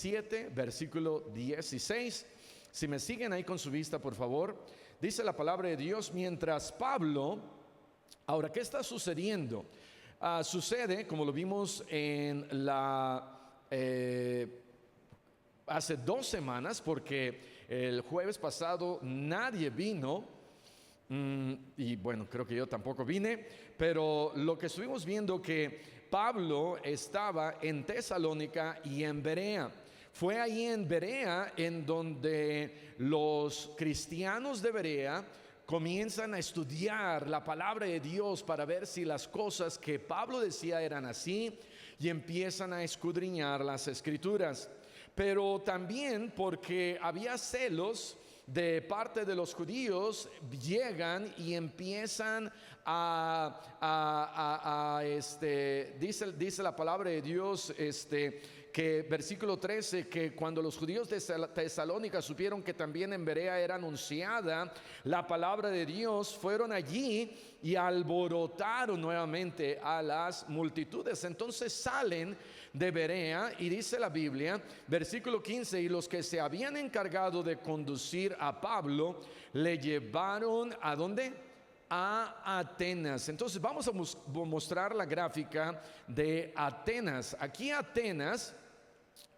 7, versículo 16. Si me siguen ahí con su vista, por favor. Dice la palabra de Dios: mientras Pablo... Ahora, ¿qué está sucediendo? Sucede, como lo vimos en hace 2 semanas, porque el jueves pasado nadie vino, y bueno, creo que yo tampoco vine, pero lo que estuvimos viendo que Pablo estaba en Tesalónica y en Berea. Fue ahí en Berea en donde los cristianos de Berea comienzan a estudiar la palabra de Dios para ver si las cosas que Pablo decía eran así, y empiezan a escudriñar las escrituras. Pero también porque había celos de parte de los judíos, llegan y empiezan dice la palabra de Dios, que versículo 13, que cuando los judíos de Tesalónica supieron que también en Berea era anunciada la palabra de Dios, fueron allí y alborotaron nuevamente a las multitudes. Entonces salen de Berea, y dice la Biblia, versículo 15, y los que se habían encargado de conducir a Pablo le llevaron ¿a dónde? A Atenas. Entonces vamos a mostrar la gráfica de Atenas. Aquí Atenas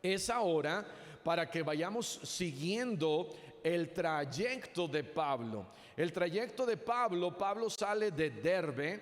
es ahora para que vayamos siguiendo el trayecto de Pablo. El trayecto de Pablo sale de Derbe,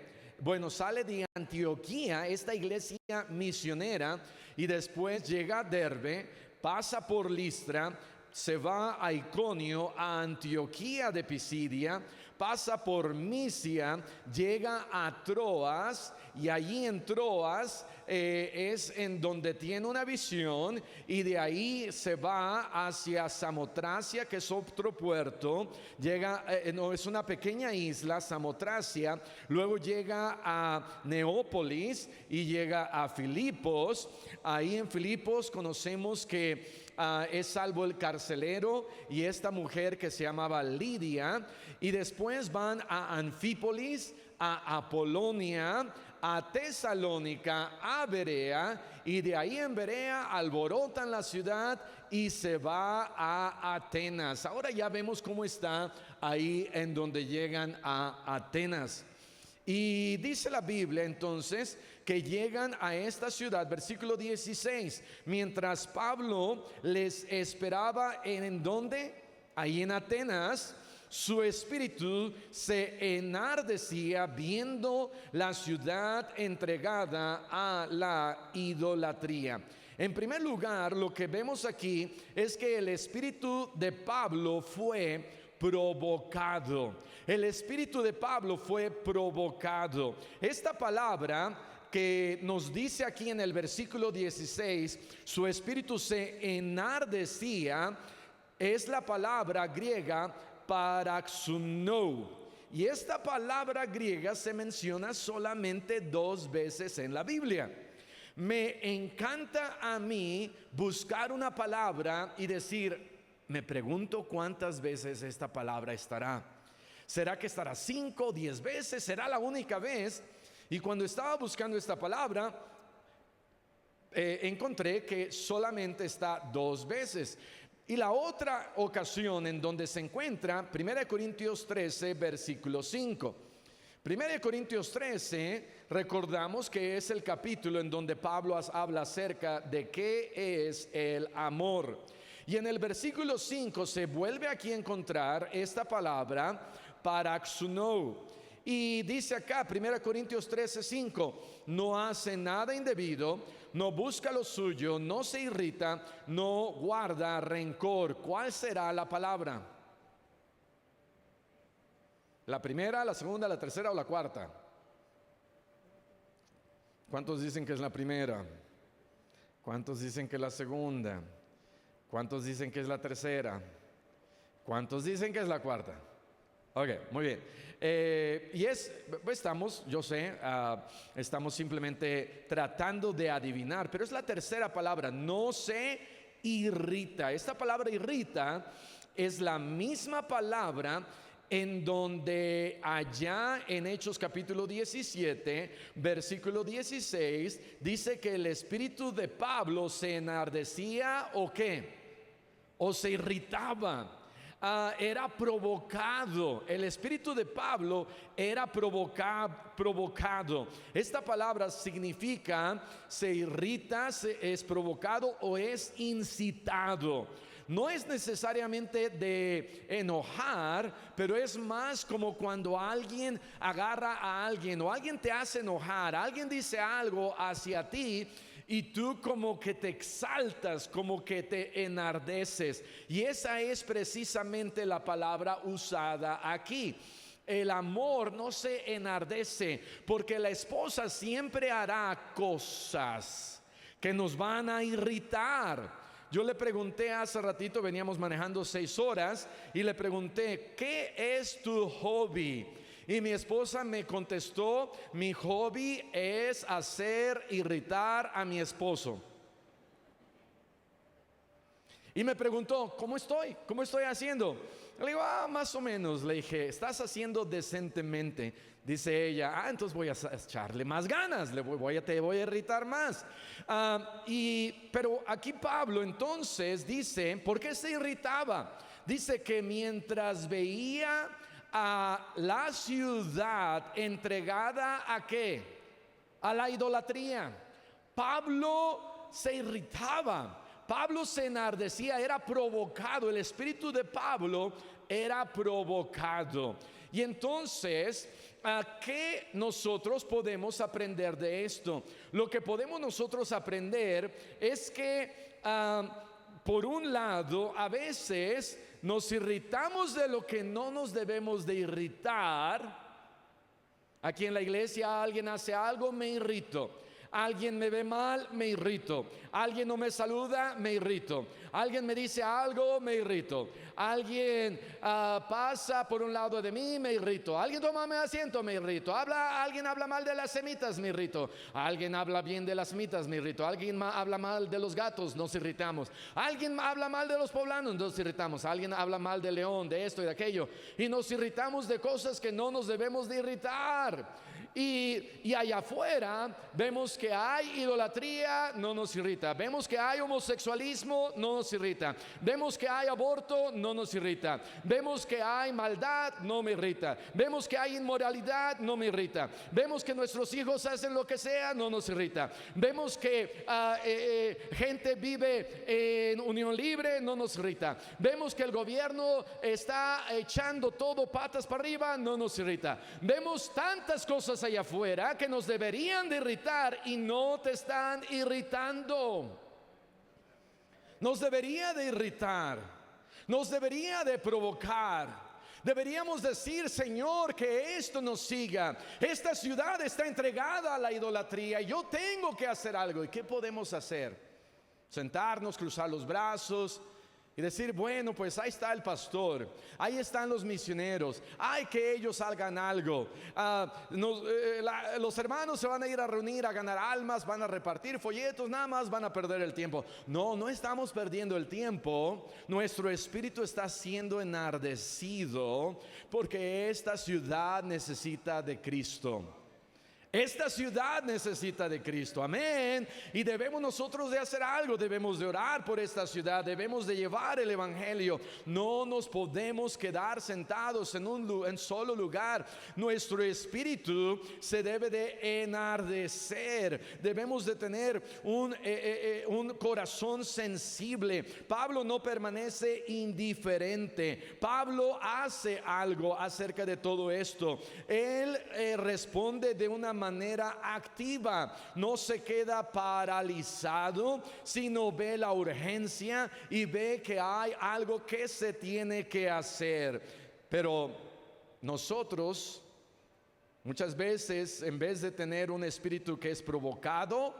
sale de Antioquía, esta iglesia misionera, y después llega a Derbe, pasa por Listra, se va a Iconio, a Antioquía de Pisidia, pasa por Misia, llega a Troas, y allí en Troas es en donde tiene una visión, y de ahí se va hacia Samotracia, que es otro puerto. Llega, es una pequeña isla, Samotracia. Luego llega a Neópolis y llega a Filipos. Ahí en Filipos conocemos que es salvo el carcelero y esta mujer que se llamaba Lidia, y después van a Anfípolis, a Apolonia, a Tesalónica, a Berea, y de ahí en Berea alborotan la ciudad y se va a Atenas. Ahora ya vemos cómo está ahí en donde llegan a Atenas. Y dice la Biblia entonces que llegan a esta ciudad, versículo 16, mientras Pablo les esperaba ¿en dónde? Ahí en Atenas. Su espíritu se enardecía viendo la ciudad entregada a la idolatría. En primer lugar, lo que vemos aquí es que el espíritu de Pablo fue provocado. El espíritu de Pablo fue provocado. Esta palabra que nos dice aquí en el versículo 16, su espíritu se enardecía, es la palabra griega paraxunou. Y esta palabra griega se menciona solamente 2 veces en la Biblia. Me encanta a mí buscar una palabra y decir, me pregunto cuántas veces esta palabra estará. ¿Será que estará 5 o 10 veces? ¿Será la única vez? Y cuando estaba buscando esta palabra, encontré que solamente está 2 veces. Y la otra ocasión en donde se encuentra, 1 Corintios 13, versículo 5. 1 Corintios 13, recordamos que es el capítulo en donde Pablo habla acerca de qué es el amor. Y en el versículo 5 se vuelve aquí a encontrar esta palabra paraxunou. Y dice acá, 1 Corintios 13, 5, no hace nada indebido, no busca lo suyo, no se irrita, no guarda rencor. ¿Cuál será la palabra? ¿La primera, la segunda, la tercera o la cuarta? ¿Cuántos dicen que es la primera? ¿Cuántos dicen que es la segunda? ¿Cuántos dicen que es la tercera? ¿Cuántos dicen que es la cuarta? Ok, muy bien. Estamos, yo sé, estamos simplemente tratando de adivinar, pero es la tercera palabra, no se irrita. Esta palabra irrita es la misma palabra en donde allá en Hechos capítulo 17, versículo 16, dice que el espíritu de Pablo se enardecía o qué, o se irritaba. Era provocado. El espíritu de Pablo era provocado. Esta palabra significa se irrita, es provocado o es incitado. No es necesariamente de enojar, pero es más como cuando alguien agarra a alguien o alguien te hace enojar, alguien dice algo hacia ti y tú como que te exaltas, como que te enardeces. Y esa es precisamente la palabra usada aquí. El amor no se enardece, porque la esposa siempre hará cosas que nos van a irritar. Yo le pregunté hace ratito, veníamos manejando 6 horas, y le pregunté, ¿qué es tu hobby? Y mi esposa me contestó, mi hobby es hacer irritar a mi esposo. Y me preguntó, ¿cómo estoy? ¿Cómo estoy haciendo? Le digo, más o menos. Le dije, estás haciendo decentemente. Dice ella, entonces voy a echarle más ganas, te voy a irritar más. Pero aquí Pablo entonces dice, ¿por qué se irritaba? Dice que mientras veía a la ciudad entregada ¿a qué? A la idolatría, Pablo se irritaba. Pablo se enardecía, era provocado. El espíritu de Pablo era provocado. Y entonces, ¿qué nosotros podemos aprender de esto? Lo que podemos nosotros aprender es que, por un lado, a veces nos irritamos de lo que no nos debemos de irritar. Aquí en la iglesia alguien hace algo, me irrito. Alguien me ve mal, me irrito. Alguien no me saluda, me irrito. Alguien me dice algo, me irrito. Alguien pasa por un lado de mí, me irrito. Alguien toma mi asiento, me irrito. Alguien habla mal de las semitas, me irrito. Alguien habla bien de las semitas, me irrito. Alguien habla mal de los gatos, nos irritamos. Alguien habla mal de los poblanos, nos irritamos. Alguien habla mal de León, de esto y de aquello, y nos irritamos de cosas que no nos debemos de irritar. Y allá afuera vemos que hay idolatría, no nos irrita. Vemos que hay homosexualismo, no nos irrita. Vemos que hay aborto, no nos irrita. Vemos que hay maldad, no me irrita. Vemos que hay inmoralidad, no me irrita. Vemos que nuestros hijos hacen lo que sea, no nos irrita. Vemos que gente vive en unión libre, no nos irrita. Vemos que el gobierno está echando todo patas para arriba, no nos irrita. Vemos tantas cosas allá afuera que nos deberían de irritar y no te están irritando. Nos debería de irritar, nos debería de provocar. Deberíamos decir, Señor, que esto nos siga. Esta ciudad está entregada a la idolatría. Yo tengo que hacer algo. ¿Y qué podemos hacer? Sentarnos, cruzar los brazos y decir, bueno, pues ahí está el pastor, ahí están los misioneros, hay que ellos hagan algo. Los hermanos se van a ir a reunir, a ganar almas, van a repartir folletos, nada más van a perder el tiempo. No estamos perdiendo el tiempo. Nuestro espíritu está siendo enardecido porque esta ciudad necesita de Cristo. Esta ciudad necesita de Cristo, amén. Y debemos nosotros de hacer algo. Debemos de orar por esta ciudad. Debemos de llevar el evangelio. No nos podemos quedar sentados en un solo lugar. Nuestro espíritu se debe de enardecer. Debemos de tener un corazón sensible. Pablo no permanece indiferente. Pablo hace algo acerca de todo esto. Él responde de una manera activa, no se queda paralizado, sino ve la urgencia y ve que hay algo que se tiene que hacer. Pero nosotros muchas veces, en vez de tener un espíritu que es provocado,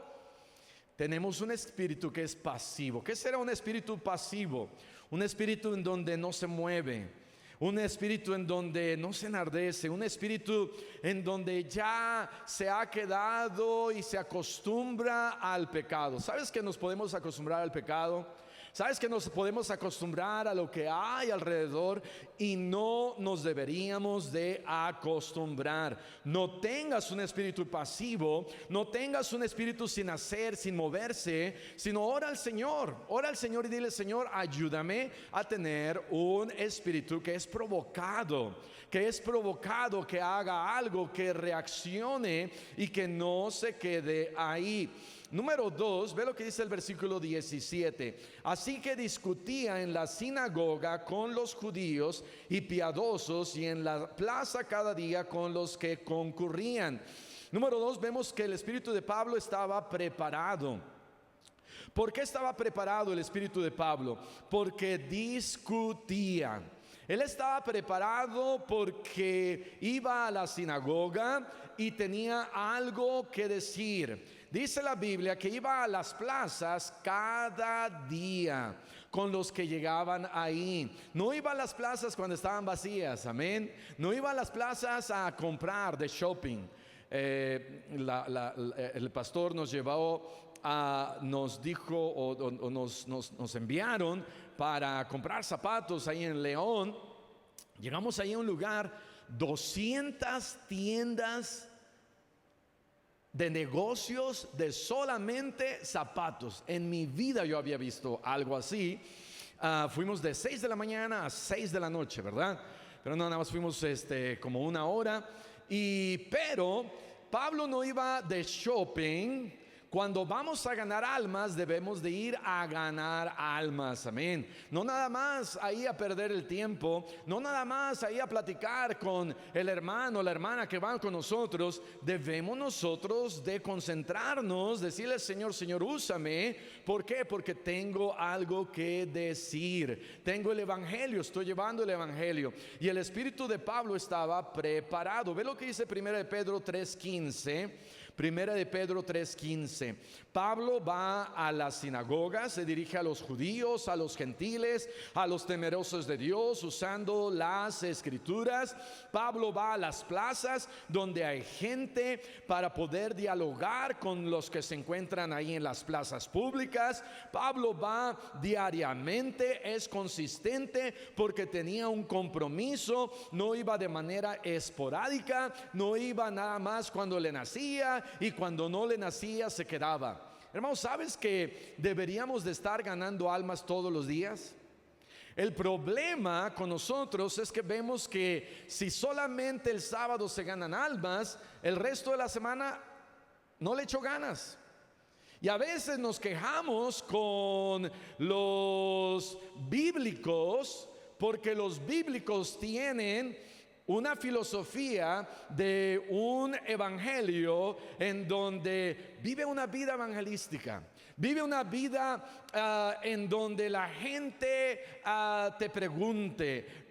tenemos un espíritu que es pasivo. ¿Qué será un espíritu pasivo? Un espíritu en donde no se mueve, un espíritu en donde no se enardece, un espíritu en donde ya se ha quedado y se acostumbra al pecado. ¿Sabes que nos podemos acostumbrar al pecado? Sabes que nos podemos acostumbrar a lo que hay alrededor y no nos deberíamos de acostumbrar. No tengas un espíritu pasivo, no tengas un espíritu sin hacer, sin moverse, sino ora al Señor y dile: Señor, ayúdame a tener un espíritu que es provocado, que haga algo, que reaccione y que no se quede ahí. Número 2, ve lo que dice el versículo 17. Así que discutía en la sinagoga con los judíos y piadosos, y en la plaza cada día con los que concurrían. Número 2, vemos que el espíritu de Pablo estaba preparado. ¿Por qué estaba preparado el espíritu de Pablo? Porque discutía. Él estaba preparado porque iba a la sinagoga y tenía algo que decir. Dice la Biblia que iba a las plazas cada día con los que llegaban ahí. No iba a las plazas cuando estaban vacías, amén. No iba a las plazas a comprar de shopping. El pastor nos llevó nos dijo o nos enviaron para comprar zapatos ahí en León. Llegamos ahí a un lugar, 200 tiendas de negocios de solamente zapatos. En mi vida yo había visto algo así. Fuimos de 6 de la mañana a 6 de la noche, ¿verdad? Pero no, nada más fuimos como una hora. Pero Pablo no iba de shopping. Cuando vamos a ganar almas, debemos de ir a ganar almas, amén. No nada más ahí a perder el tiempo, no nada más ahí a platicar con el hermano, la hermana que van con nosotros. Debemos nosotros de concentrarnos, decirle: Señor, úsame. ¿Por qué? Porque tengo algo que decir. Tengo el evangelio, estoy llevando el evangelio. Y el espíritu de Pablo estaba preparado. Ve lo que dice 1 de Pedro 3:15. Primera de Pedro 3:15. Pablo va a la sinagoga, se dirige a los judíos, a los gentiles, a los temerosos de Dios, usando las escrituras. Pablo va a las plazas donde hay gente para poder dialogar con los que se encuentran ahí en las plazas públicas. Pablo va diariamente, es consistente porque tenía un compromiso. No iba de manera esporádica, no iba nada más cuando le nacía, y cuando no le nacía se quedaba. Hermanos, ¿sabes que deberíamos de estar ganando almas todos los días? El problema con nosotros es que vemos que si solamente el sábado se ganan almas, el resto de la semana no le echo ganas. Y a veces nos quejamos con los bíblicos porque los bíblicos tienen una filosofía de un evangelio en donde vive una vida evangelística, vive una vida en donde la gente te pregunte,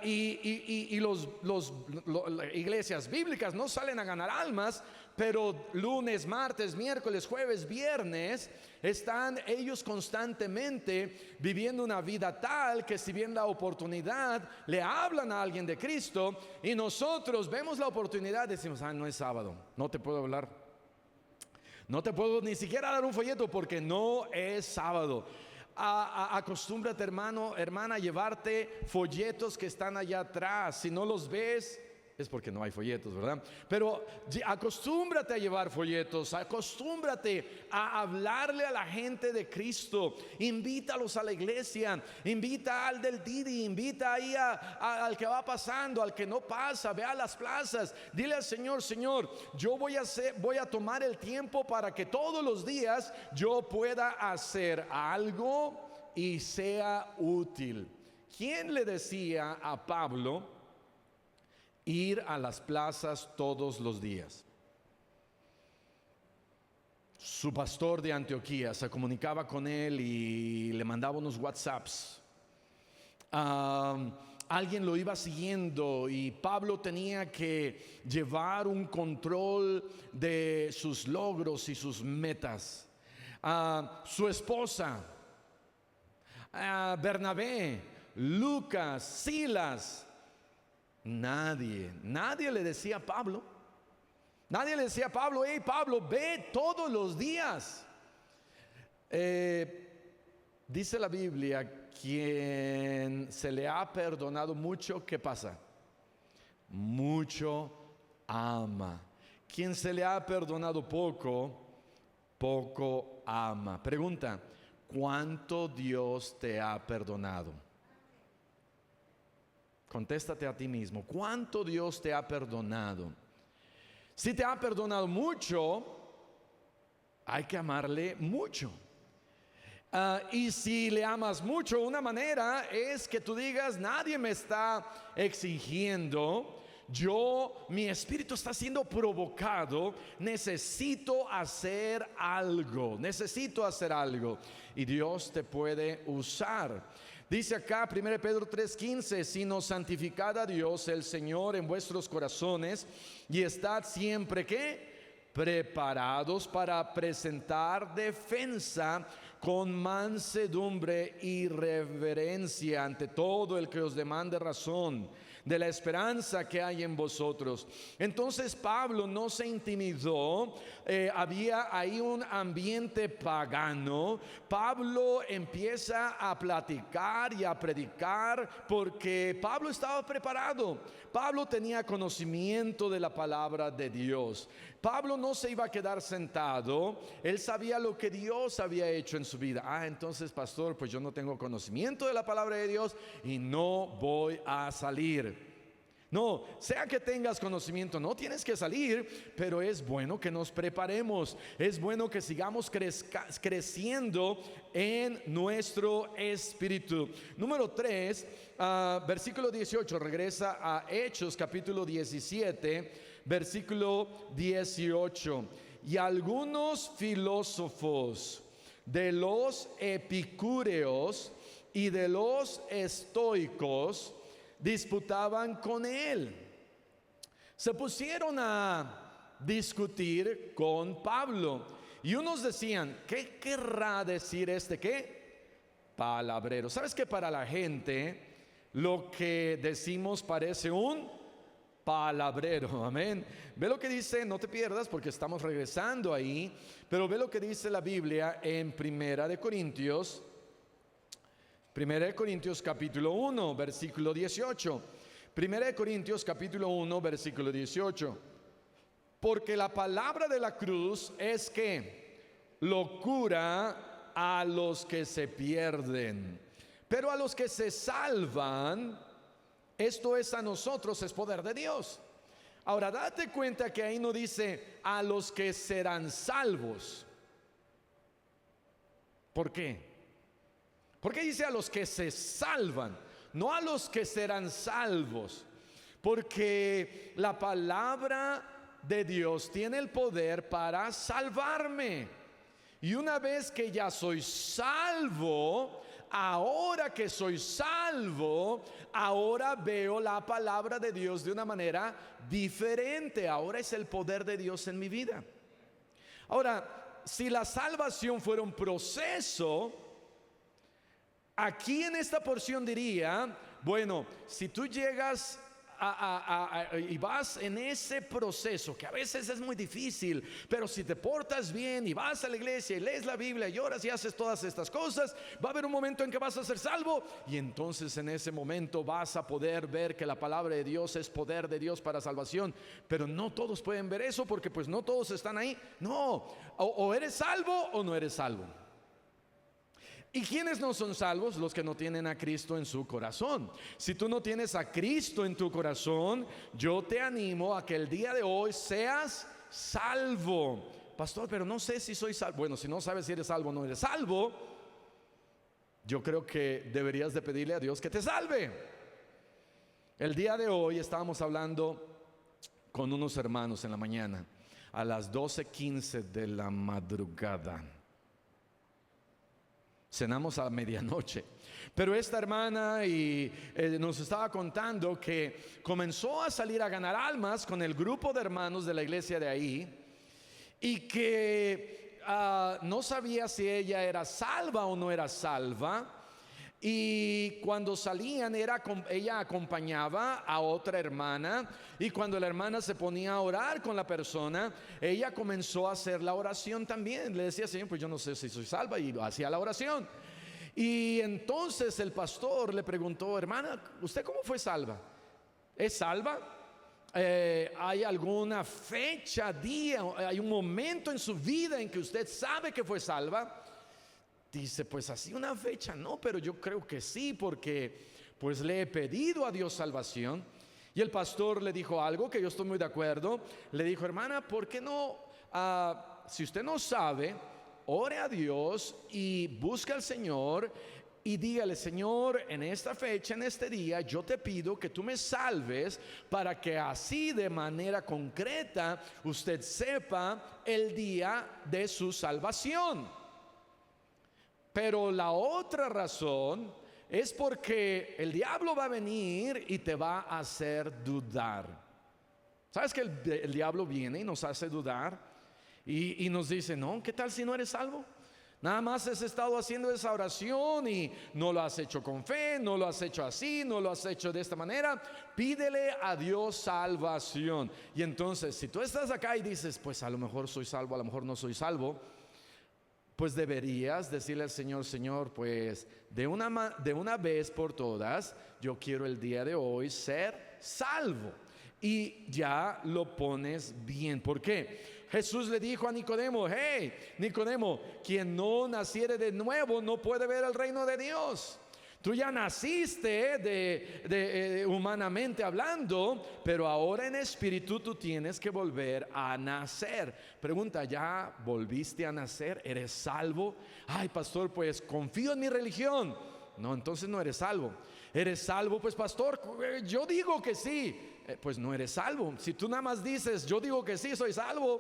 y las iglesias bíblicas no salen a ganar almas, pero lunes, martes, miércoles, jueves, viernes están ellos constantemente viviendo una vida tal que si bien la oportunidad le hablan a alguien de Cristo y nosotros vemos la oportunidad, decimos: no es sábado, no te puedo hablar, no te puedo ni siquiera dar un folleto porque no es sábado. Acostúmbrate, hermano, hermana, a llevarte folletos que están allá atrás. Si no los ves, es porque no hay folletos, ¿verdad? Pero acostúmbrate a llevar folletos, acostúmbrate a hablarle a la gente de Cristo. Invítalos a la iglesia, invita al del Didi, invita ahí al que va pasando, al que no pasa, ve a las plazas. Dile al Señor: Señor, yo voy a tomar el tiempo para que todos los días yo pueda hacer algo y sea útil. ¿Quién le decía a Pablo ir a las plazas todos los días? Su pastor de Antioquía se comunicaba con él y le mandaba unos WhatsApps. Alguien lo iba siguiendo y Pablo tenía que llevar un control de sus logros y sus metas. Su esposa, Bernabé, Lucas, Silas. Nadie le decía a Pablo. Nadie le decía a Pablo: hey Pablo, ve todos los días. Dice la Biblia, quien se le ha perdonado mucho, ¿qué pasa? Mucho ama. Quien se le ha perdonado poco, poco ama. Pregunta, ¿cuánto Dios te ha perdonado? Contéstate a ti mismo, ¿cuánto Dios te ha perdonado? Si te ha perdonado mucho, hay que amarle mucho. Y si le amas mucho, una manera es que tú digas, nadie me está exigiendo, mi espíritu está siendo provocado, necesito hacer algo, y Dios te puede usar. Dice acá 1 Pedro 3:15, sino santificad a Dios el Señor en vuestros corazones y estad siempre ¿qué? Preparados para presentar defensa con mansedumbre y reverencia ante todo el que os demande razón de la esperanza que hay en vosotros. Entonces Pablo no se intimidó, había ahí un ambiente pagano. Pablo empieza a platicar y a predicar porque Pablo estaba preparado. Pablo tenía conocimiento de la palabra de Dios. Pablo no se iba a quedar sentado, él sabía lo que Dios había hecho en su vida. Entonces, pastor, pues yo no tengo conocimiento de la palabra de Dios y no voy a salir. No, sea que tengas conocimiento, no tienes que salir, pero es bueno que nos preparemos, es bueno que sigamos creciendo en nuestro espíritu. Número 3, versículo 18, regresa a Hechos capítulo 17, versículo 18. Y algunos filósofos de los epicúreos y de los estoicos disputaban con él. Se pusieron a discutir con Pablo y unos decían, ¿qué querrá decir qué? Palabrero. ¿Sabes que para la gente lo que decimos parece un palabrero? Amén. Ve lo que dice, no te pierdas porque estamos regresando ahí, pero ve lo que dice la Biblia en Primera de Corintios capítulo 1, versículo 18. Primera de Corintios capítulo 1, versículo 18. Porque la palabra de la cruz es que locura a los que se pierden, pero a los que se salvan, esto es a nosotros, es poder de Dios. Ahora, date cuenta que ahí no dice a los que serán salvos. ¿Por qué? Porque dice a los que se salvan, no a los que serán salvos. Porque la palabra de Dios tiene el poder para salvarme. Y una vez que ya soy salvo, ahora que soy salvo, ahora veo la palabra de Dios de una manera diferente. Ahora es el poder de Dios en mi vida. Ahora, si la salvación fuera un proceso, aquí en esta porción diría, bueno, si tú llegas y vas en ese proceso, que a veces es muy difícil, pero si te portas bien y vas a la iglesia y lees la Biblia y oras y haces todas estas cosas, va a haber un momento en que vas a ser salvo, y entonces en ese momento vas a poder ver que la palabra de Dios es poder de Dios para salvación. Pero no todos pueden ver eso porque pues no todos están ahí. No, o eres salvo o no eres salvo. ¿Y quiénes no son salvos? Los que no tienen a Cristo en su corazón. Si tú no tienes a Cristo en tu corazón, yo te animo a que el día de hoy seas salvo. Pastor, pero no sé si soy salvo. Bueno, si no sabes si eres salvo o no eres salvo, yo creo que deberías de pedirle a Dios que te salve. El día de hoy estábamos hablando con unos hermanos en la mañana, a las 12:15 de la madrugada. Cenamos a medianoche. Pero esta hermana nos estaba contando que comenzó a salir a ganar almas con el grupo de hermanos de la iglesia de ahí, y que no sabía si ella era salva o no era salva. Y cuando salían ella acompañaba a otra hermana, y cuando la hermana se ponía a orar con la persona, ella comenzó a hacer la oración también. Le decía, Señor, pues yo no sé si soy salva, y hacía la oración. Y entonces el pastor le preguntó: hermana, ¿usted cómo fue salva? ¿Es salva? ¿Hay alguna fecha, día, hay un momento en su vida en que usted sabe que fue salva? Dice: pues así una fecha no, pero yo creo que sí, porque pues le he pedido a Dios salvación. Y el pastor le dijo algo que yo estoy muy de acuerdo. Le dijo: hermana, ¿por qué no, si usted no sabe, ore a Dios y busque al Señor y dígale: Señor, en esta fecha, en este día, yo te pido que tú me salves, para que así de manera concreta usted sepa el día de su salvación. Pero la otra razón es porque el diablo va a venir y te va a hacer dudar. ¿Sabes que el diablo viene y nos hace dudar? Y nos dice: no, ¿qué tal si no eres salvo? Nada más has estado haciendo esa oración y no lo has hecho con fe, no lo has hecho así, no lo has hecho de esta manera. Pídele a Dios salvación. Y entonces, si tú estás acá y dices: pues a lo mejor soy salvo, a lo mejor no soy salvo, pues deberías decirle al Señor: Señor, pues de una vez por todas, yo quiero el día de hoy ser salvo. Y ya lo pones bien. ¿Por qué? Jesús le dijo a Nicodemo: hey, Nicodemo, quien no naciere de nuevo no puede ver el reino de Dios. Tú ya naciste humanamente hablando, pero ahora en espíritu tú tienes que volver a nacer. Pregunta: ¿ya volviste a nacer? ¿Eres salvo? Ay, pastor, pues confío en mi religión. No, entonces no eres salvo. ¿Eres salvo? Pues pastor, yo digo que sí. Pues no eres salvo. Si tú nada más dices: yo digo que sí, soy salvo,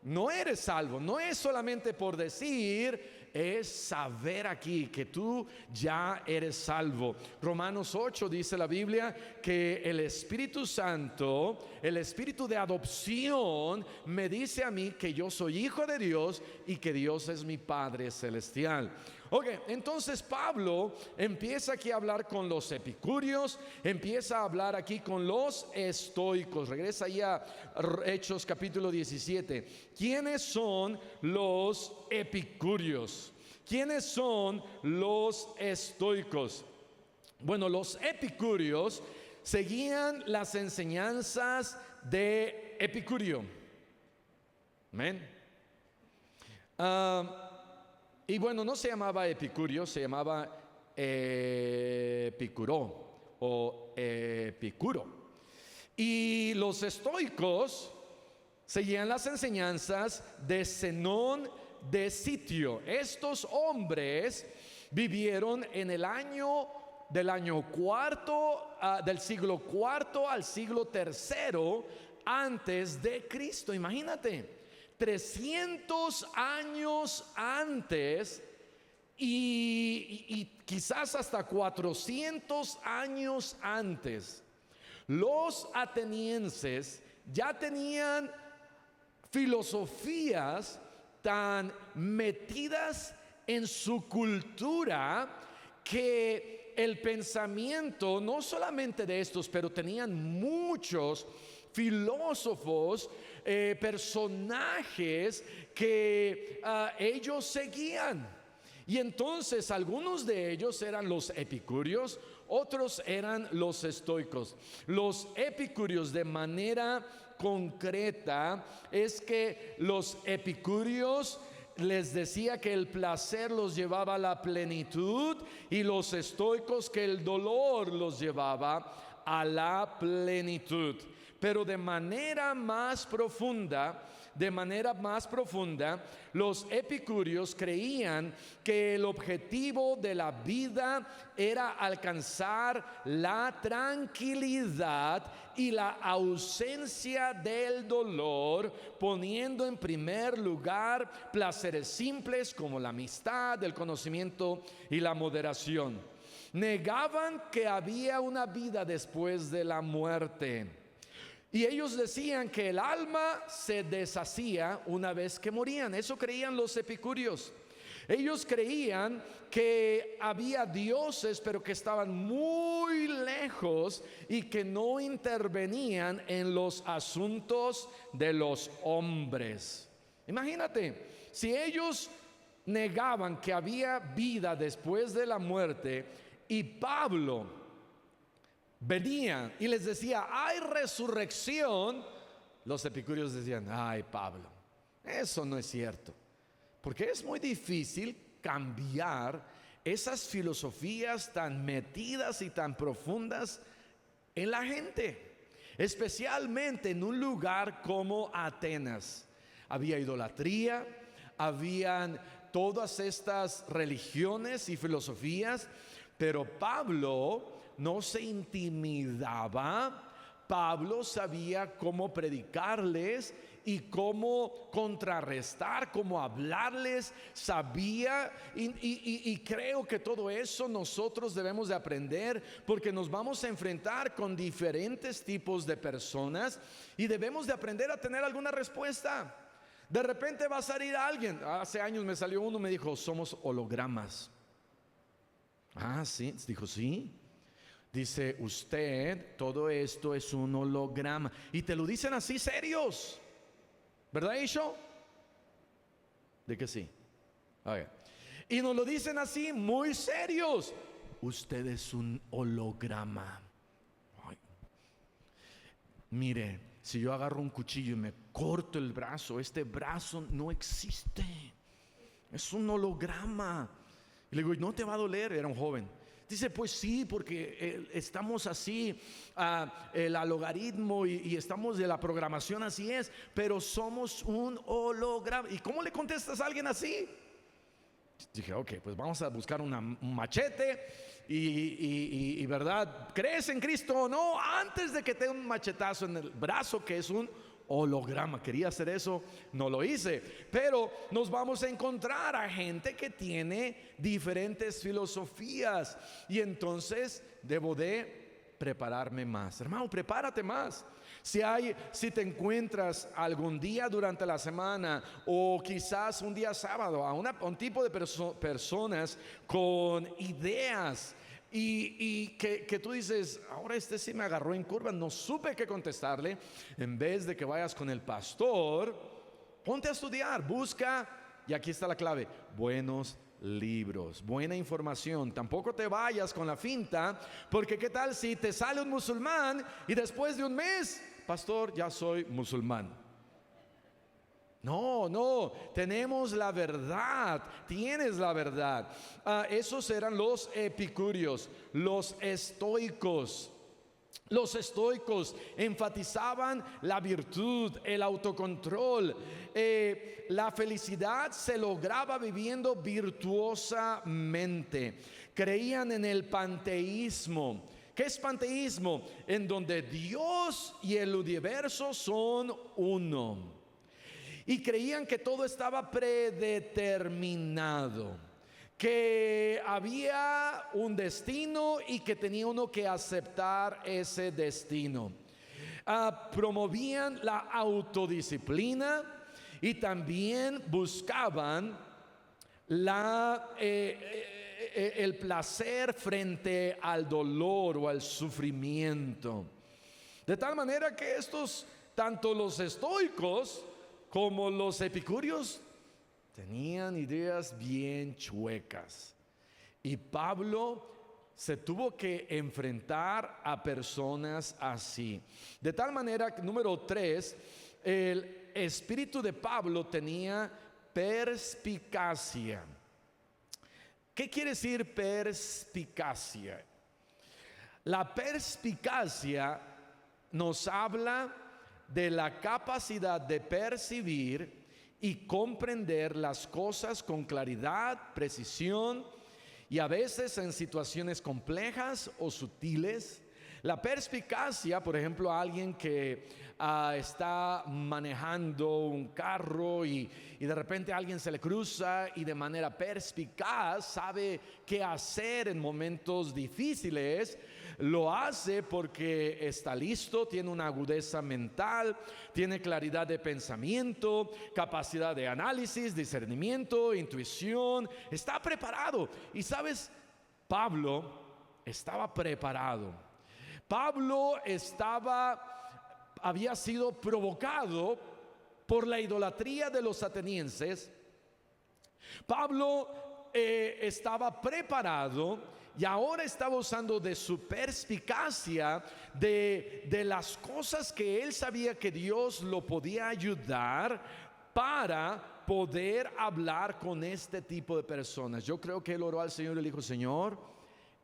no eres salvo. No es solamente por decir, es saber aquí que tú ya eres salvo. Romanos 8 dice la Biblia que el Espíritu Santo, el Espíritu de adopción, me dice a mí que yo soy hijo de Dios y que Dios es mi Padre celestial. Ok, entonces Pablo empieza aquí a hablar con los epicúreos, empieza a hablar aquí con los estoicos. Regresa ahí a Hechos capítulo 17. ¿Quiénes son los epicúreos? ¿Quiénes son los estoicos? Bueno, los epicúreos seguían las enseñanzas de Epicurio. Amén. Y bueno, no se llamaba Epicurio, se llamaba Epicuro o Epicuro. Y los estoicos seguían las enseñanzas de Zenón de Sitio. Estos hombres vivieron en el año del siglo cuarto al siglo tercero antes de Cristo. Imagínate, 300 años antes y quizás hasta 400 años antes, los atenienses ya tenían filosofías tan metidas en su cultura que el pensamiento, no solamente de estos, pero tenían muchos filósofos, personajes que ellos seguían. Y entonces algunos de ellos eran los epicúreos, otros eran los estoicos. Los epicúreos, de manera concreta, es que los epicúreos les decía que el placer los llevaba a la plenitud, y los estoicos que el dolor los llevaba a la plenitud. Pero de manera más profunda, los epicúreos creían que el objetivo de la vida era alcanzar la tranquilidad y la ausencia del dolor, poniendo en primer lugar placeres simples como la amistad, el conocimiento y la moderación. Negaban que había una vida después de la muerte. Y ellos decían que el alma se deshacía una vez que morían. Eso creían los epicúreos. Ellos creían que había dioses, pero que estaban muy lejos y que no intervenían en los asuntos de los hombres. Imagínate, si ellos negaban que había vida después de la muerte, y Pablo venía y les decía, hay resurrección, los epicúreos decían, ay Pablo, eso no es cierto, porque es muy difícil cambiar esas filosofías tan metidas y tan profundas en la gente, especialmente en un lugar como Atenas. Había idolatría, habían todas estas religiones y filosofías, pero Pablo no se intimidaba. Pablo sabía cómo predicarles y cómo contrarrestar, cómo hablarles, sabía, y creo que todo eso nosotros debemos de aprender, porque nos vamos a enfrentar con diferentes tipos de personas y debemos de aprender a tener alguna respuesta. De repente va a salir alguien. Hace años me salió uno, me dijo, somos hologramas. Ah, sí, dijo, sí. Dice, usted, todo esto es un holograma. Y te lo dicen así serios, ¿verdad, Isho? De que sí. Okay. Y nos lo dicen así muy serios. Usted es un holograma. Ay. Mire, si yo agarro un cuchillo y me corto el brazo, este brazo no existe. Es un holograma. Y le digo, ¿no te va a doler? Era un joven. Dice, pues sí, porque estamos así, el logaritmo y estamos de la programación, así es, pero somos un holograma. ¿Y cómo le contestas a alguien así? Dije, ok, pues vamos a buscar un machete y ¿verdad? ¿Crees en Cristo o no? Antes de que te dé un machetazo en el brazo, que es un holograma. Quería hacer eso, no lo hice, pero nos vamos a encontrar a gente que tiene diferentes filosofías, y entonces debo de prepararme más. Hermano, prepárate más. Si te encuentras algún día durante la semana, o quizás un día sábado, a un tipo de personas con ideas y que tú dices, ahora este sí me agarró en curva, no supe qué contestarle, en vez de que vayas con el pastor, ponte a estudiar, busca, y aquí está la clave, buenos libros, buena información. Tampoco te vayas con la finta, porque qué tal si te sale un musulmán y después de un mes, pastor, ya soy musulmán. No, tenemos la verdad, tienes la verdad. Esos eran los epicúreos. Los estoicos enfatizaban la virtud, el autocontrol. La felicidad se lograba viviendo virtuosamente. Creían en el panteísmo. ¿Qué es panteísmo? En donde Dios y el universo son uno. Y creían que todo estaba predeterminado, que había un destino y que tenía uno que aceptar ese destino. Promovían la autodisciplina y también buscaban el placer frente al dolor o al sufrimiento. De tal manera que tanto los estoicos como los epicúreos, tenían ideas bien chuecas. Y Pablo se tuvo que enfrentar a personas así. De tal manera que, número 3, el espíritu de Pablo tenía perspicacia. ¿Qué quiere decir perspicacia? La perspicacia nos habla de la capacidad de percibir y comprender las cosas con claridad, precisión, y a veces en situaciones complejas o sutiles. La perspicacia, por ejemplo, alguien que está manejando un carro y de repente alguien se le cruza, y de manera perspicaz sabe qué hacer en momentos difíciles. Lo hace porque está listo, tiene una agudeza mental, tiene claridad de pensamiento, capacidad de análisis, discernimiento, intuición, está preparado. Y sabes, Pablo estaba preparado. Pablo había sido provocado por la idolatría de los atenienses, Pablo estaba preparado y ahora estaba usando de su perspicacia, de las cosas que él sabía que Dios lo podía ayudar para poder hablar con este tipo de personas. Yo creo que él oró al Señor y le dijo: Señor,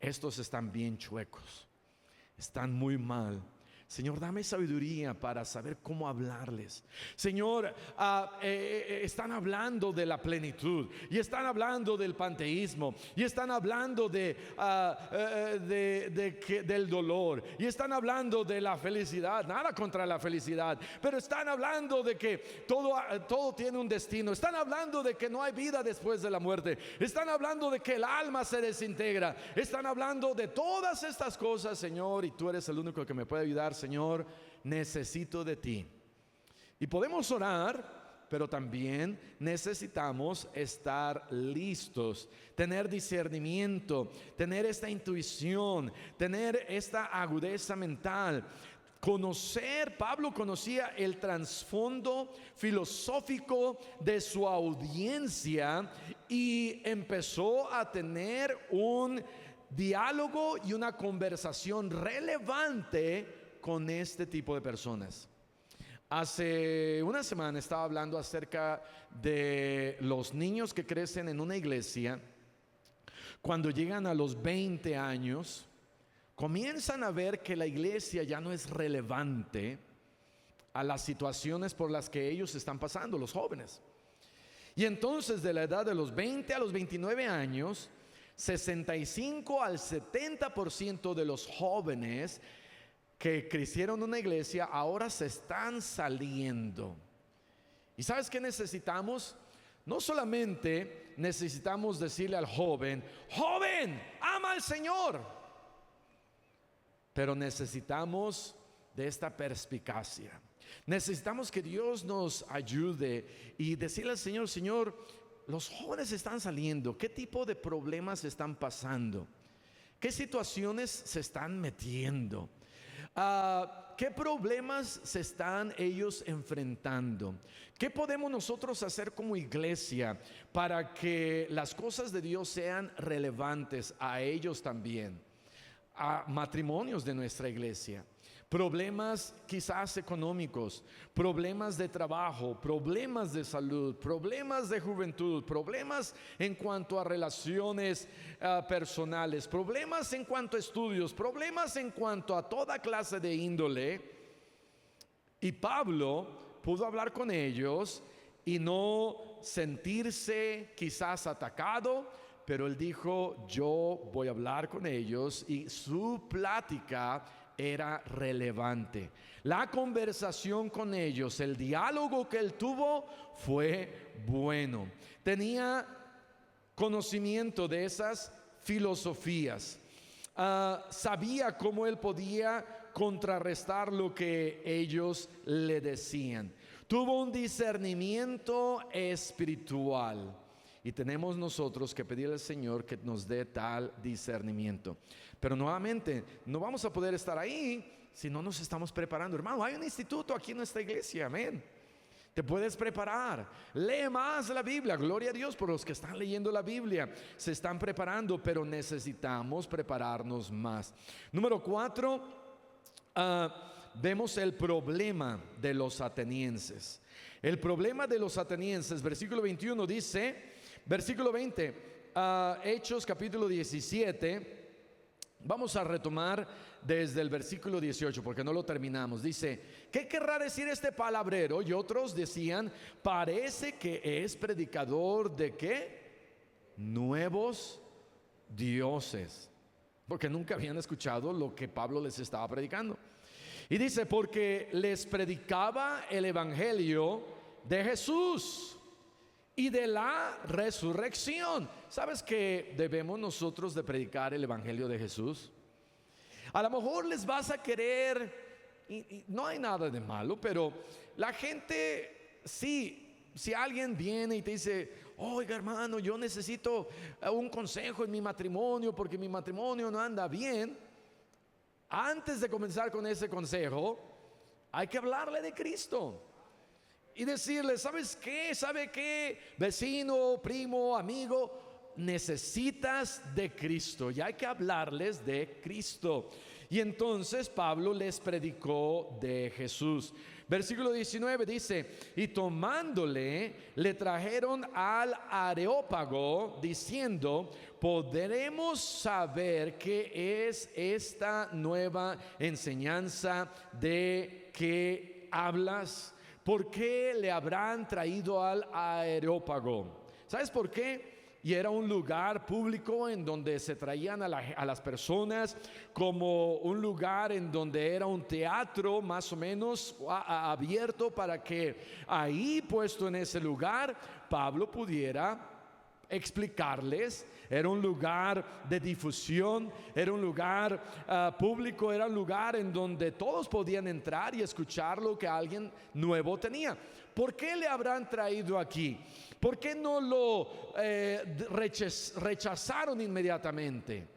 estos están bien chuecos, están muy mal. Señor, dame sabiduría para saber cómo hablarles. Señor, están hablando de la plenitud, y están hablando del panteísmo, y están hablando del dolor, y están hablando de la felicidad. Nada contra la felicidad, pero están hablando de que todo tiene un destino. Están hablando de que no hay vida después de la muerte. Están hablando de que el alma se desintegra. Están hablando de todas estas cosas, Señor, y tú eres el único que me puede ayudar. Señor, necesito de ti. Y podemos orar, pero también necesitamos estar listos, tener discernimiento, tener esta intuición, tener esta agudeza mental. Pablo conocía el trasfondo filosófico de su audiencia y empezó a tener un diálogo y una conversación relevante con este tipo de personas. Hace una semana estaba hablando acerca de los niños que crecen en una iglesia. Cuando llegan a los 20 años, comienzan a ver que la iglesia ya no es relevante a las situaciones por las que ellos están pasando, los jóvenes. Y entonces, de la edad de los 20 a los 29 años, 65 al 70% de los jóvenes que crecieron en una iglesia ahora se están saliendo. ¿Y sabes qué necesitamos? No solamente necesitamos decirle al joven: joven, ama al Señor, pero necesitamos de esta perspicacia. Necesitamos que Dios nos ayude y decirle al Señor: Señor, los jóvenes están saliendo. ¿Qué tipo de problemas están pasando? ¿Qué situaciones se están metiendo? ¿Qué problemas se están ellos enfrentando? ¿Qué podemos nosotros hacer como iglesia para que las cosas de Dios sean relevantes a ellos también? A matrimonios de nuestra iglesia, problemas quizás económicos, problemas de trabajo, problemas de salud, problemas de juventud, problemas en cuanto a relaciones personales, problemas en cuanto a estudios, problemas en cuanto a toda clase de índole. Y Pablo pudo hablar con ellos y no sentirse quizás atacado, pero él dijo: yo voy a hablar con ellos, y su plática era relevante. La conversación con ellos, el diálogo que él tuvo fue bueno. Tenía conocimiento de esas filosofías. Sabía cómo él podía contrarrestar lo que ellos le decían. Tuvo un discernimiento espiritual. Y tenemos nosotros que pedirle al Señor que nos dé tal discernimiento. Pero nuevamente, no vamos a poder estar ahí si no nos estamos preparando. Hermano, hay un instituto aquí en nuestra iglesia, amén. Te puedes preparar, lee más la Biblia. Gloria a Dios por los que están leyendo la Biblia, se están preparando, pero necesitamos prepararnos más. Número 4, vemos el problema de los atenienses. El problema de los atenienses, versículo 21 dice... Versículo 20, Hechos capítulo 17, vamos a retomar desde el versículo 18 porque no lo terminamos. Dice: ¿qué querrá decir este palabrero? Y otros decían: parece que es predicador de ¿qué? Nuevos dioses, porque nunca habían escuchado lo que Pablo les estaba predicando. Y dice: porque les predicaba el evangelio de Jesús y de la resurrección. ¿Sabes que debemos nosotros de predicar el evangelio de Jesús? A lo mejor les vas a querer, y no hay nada de malo, pero la gente, sí, si alguien viene y te dice: oiga, hermano, yo necesito un consejo en mi matrimonio porque mi matrimonio no anda bien, antes de comenzar con ese consejo hay que hablarle de Cristo. y decirle, ¿sabes qué? ¿Sabe qué? Vecino, primo, amigo, necesitas de Cristo y hay que hablarles de Cristo. Y entonces Pablo les predicó de Jesús. Versículo 19 dice, y tomándole, le trajeron al Areópago, diciendo, ¿podremos saber qué es esta nueva enseñanza de que hablas? ¿Por qué le habrán traído al Areópago? ¿Sabes por qué? Y era un lugar público en donde se traían a las personas, como un lugar en donde era un teatro más o menos abierto, para que ahí, puesto en ese lugar, Pablo pudiera explicarles. Era un lugar de difusión, era un lugar público, era un lugar en donde todos podían entrar y escuchar lo que alguien nuevo tenía. ¿Por qué le habrán traído aquí? ¿Por qué no lo rechazaron inmediatamente?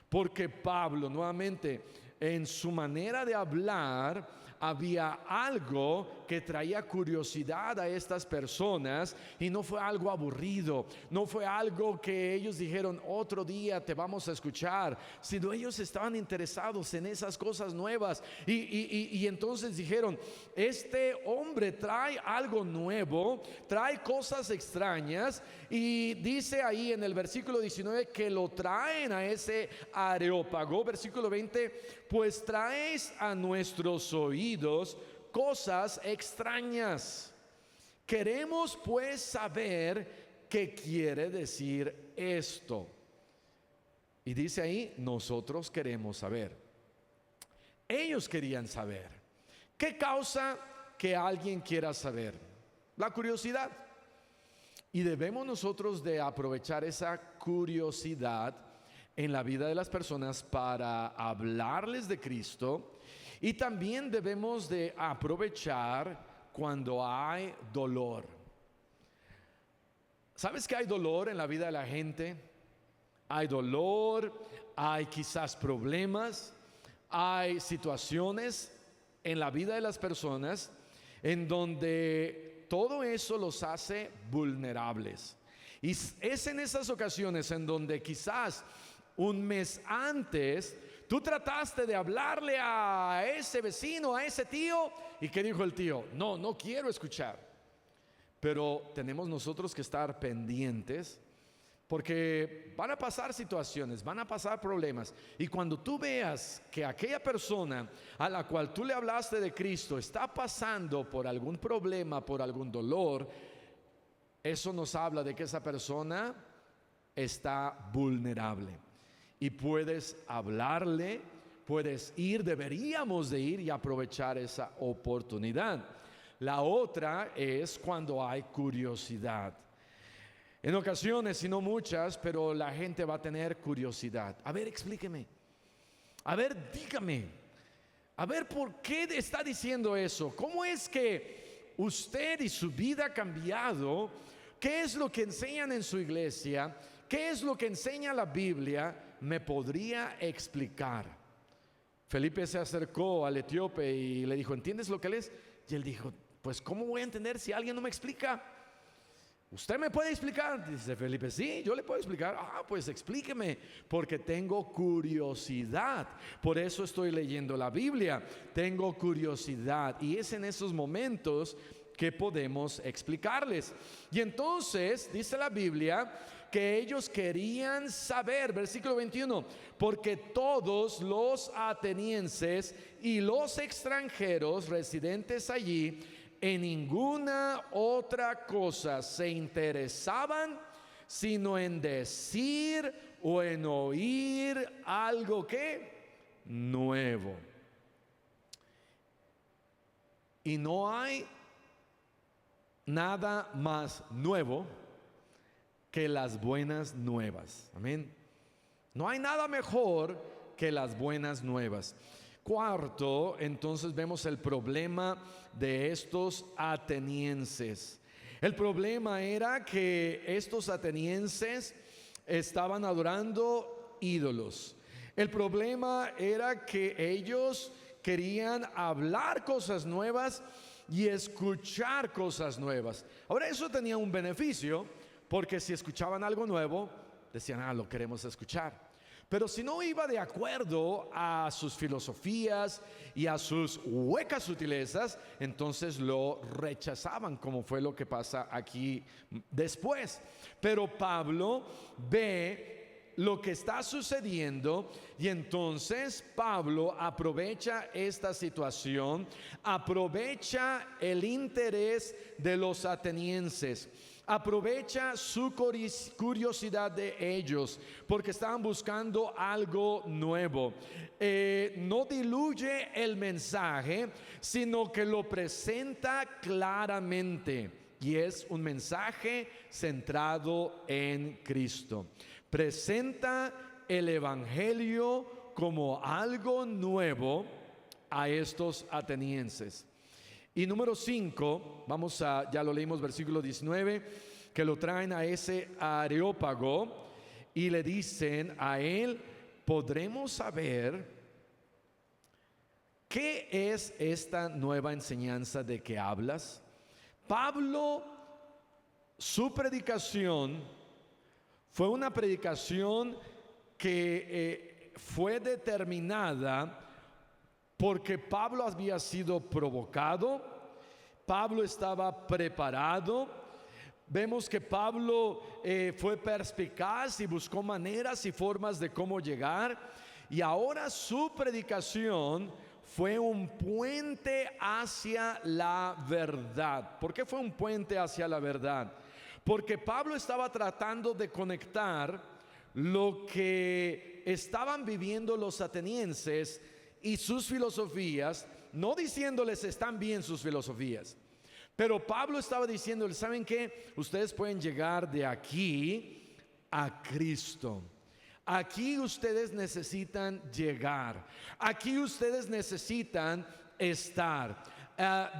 Porque Pablo, nuevamente, en su manera de hablar, había algo que traía curiosidad a estas personas, y no fue algo aburrido, no fue algo que ellos dijeron otro día te vamos a escuchar, sino ellos estaban interesados en esas cosas nuevas, y entonces dijeron, este hombre trae algo nuevo, trae cosas extrañas, y dice ahí en el versículo 19 que lo traen a ese Areópago. Versículo 20, pues traes a nuestros oídos cosas extrañas. Queremos pues saber qué quiere decir esto. Y dice ahí, nosotros queremos saber. Ellos querían saber. ¿Qué causa que alguien quiera saber? La curiosidad. Y debemos nosotros de aprovechar esa curiosidad en la vida de las personas para hablarles de Cristo. Y también debemos de aprovechar cuando hay dolor. ¿Sabes que hay dolor en la vida de la gente? Hay dolor, hay quizás problemas, hay situaciones en la vida de las personas en donde todo eso los hace vulnerables. Y es en esas ocasiones en donde quizás un mes antes tú trataste de hablarle a ese vecino, a ese tío, y ¿qué dijo el tío? No quiero escuchar. Pero tenemos nosotros que estar pendientes, porque van a pasar situaciones, van a pasar problemas, y cuando tú veas que aquella persona a la cual tú le hablaste de Cristo está pasando por algún problema, por algún dolor, eso nos habla de que esa persona está vulnerable. Y puedes hablarle, puedes ir, deberíamos de ir y aprovechar esa oportunidad. La otra es cuando hay curiosidad. En ocasiones, y no muchas, pero la gente va a tener curiosidad. A ver, explíqueme. A ver, dígame. A ver, ¿por qué está diciendo eso? ¿Cómo es que usted y su vida ha cambiado? ¿Qué es lo que enseñan en su iglesia? ¿Qué es lo que enseña la Biblia? ¿Me podría explicar? Felipe se acercó al etíope y le dijo, ¿entiendes lo que lees? Y él dijo, pues ¿cómo voy a entender si alguien no me explica? ¿Usted me puede explicar? Dice Felipe, sí, yo le puedo explicar. Pues explíqueme, porque tengo curiosidad. Por eso estoy leyendo la Biblia. Tengo curiosidad, y es en esos momentos que podemos explicarles. Y entonces dice la Biblia que ellos querían saber, versículo 21, porque todos los atenienses y los extranjeros residentes allí en ninguna otra cosa se interesaban sino en decir o en oír algo que nuevo. Y no hay nada más nuevo que las buenas nuevas. Amén. No hay nada mejor que las buenas nuevas. Cuarto, entonces vemos el problema de estos atenienses. El problema era que estos atenienses estaban adorando ídolos. El problema era que ellos querían hablar cosas nuevas, y escuchar cosas nuevas. Ahora, eso tenía un beneficio, porque si escuchaban algo nuevo, decían, lo queremos escuchar. Pero si no iba de acuerdo a sus filosofías y a sus huecas sutilezas, entonces lo rechazaban, como fue lo que pasa aquí después. Pero Pablo ve lo que está sucediendo y entonces Pablo aprovecha esta situación, aprovecha el interés de los atenienses. Aprovecha su curiosidad de ellos, porque estaban buscando algo nuevo. No diluye el mensaje, sino que lo presenta claramente. Y es un mensaje centrado en Cristo. Presenta el evangelio como algo nuevo a estos atenienses. Y número 5, ya lo leímos, versículo 19, que lo traen a ese Areópago y le dicen a él, ¿podremos saber qué es esta nueva enseñanza de que hablas? Pablo, su predicación fue una predicación que fue determinada porque Pablo había sido provocado, Pablo estaba preparado. Vemos que Pablo fue perspicaz y buscó maneras y formas de cómo llegar. Y ahora su predicación fue un puente hacia la verdad. ¿Por qué fue un puente hacia la verdad? Porque Pablo estaba tratando de conectar lo que estaban viviendo los atenienses y sus filosofías, no diciéndoles están bien sus filosofías, pero Pablo estaba diciéndoles, ¿saben qué? Ustedes pueden llegar de aquí a Cristo. Aquí ustedes necesitan llegar. Aquí ustedes necesitan estar.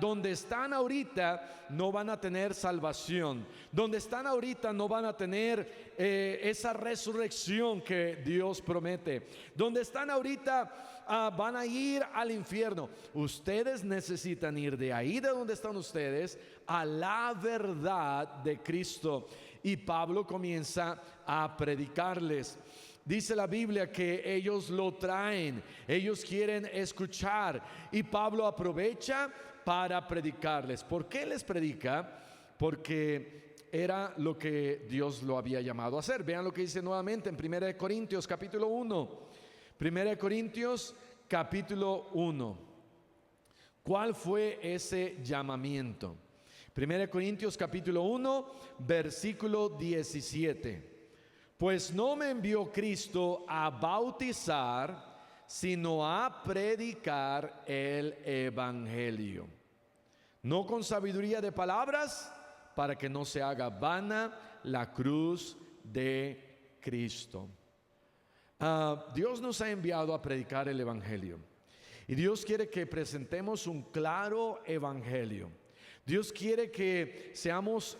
Donde están ahorita no van a tener salvación. Donde están ahorita no van a tener esa resurrección que Dios promete. Donde están ahorita van a ir al infierno. Ustedes necesitan ir de ahí de donde están ustedes a la verdad de Cristo. Y Pablo comienza a predicarles. Dice la Biblia que ellos lo traen, ellos quieren escuchar y Pablo aprovecha para predicarles. ¿Por qué les predica? Porque era lo que Dios lo había llamado a hacer. Vean lo que dice nuevamente en 1 Corintios capítulo 1. 1 Corintios capítulo 1. ¿Cuál fue ese llamamiento? 1 Corintios capítulo 1 versículo 17. Pues no me envió Cristo a bautizar, sino a predicar el evangelio, no con sabiduría de palabras, para que no se haga vana la cruz de Cristo. Dios nos ha enviado a predicar el evangelio y Dios quiere que presentemos un claro evangelio. Dios quiere que seamos,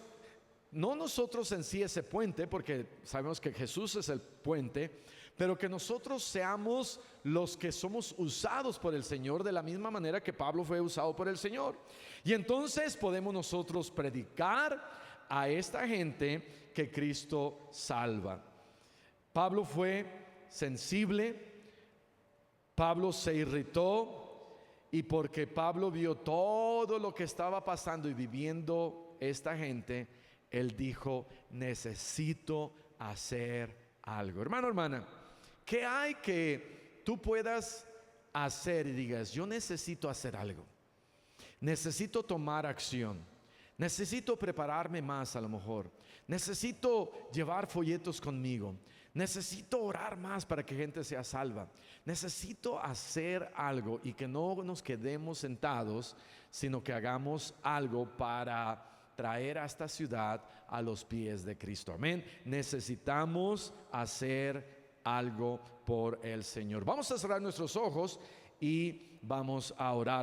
no nosotros en sí ese puente, porque sabemos que Jesús es el puente, pero que nosotros seamos los que somos usados por el Señor de la misma manera que Pablo fue usado por el Señor. Y entonces podemos nosotros predicar a esta gente que Cristo salva. Pablo fue sensible, Pablo se irritó, y porque Pablo vio todo lo que estaba pasando y viviendo esta gente, él dijo, necesito hacer algo. Hermano, hermana, ¿qué hay que tú puedas hacer y digas, yo necesito hacer algo? Necesito tomar acción. Necesito prepararme más a lo mejor. Necesito llevar folletos conmigo. Necesito orar más para que gente sea salva. Necesito hacer algo y que no nos quedemos sentados, sino que hagamos algo para traer a esta ciudad a los pies de Cristo. Amén. Necesitamos hacer algo por el Señor. Vamos a cerrar nuestros ojos y vamos a orar.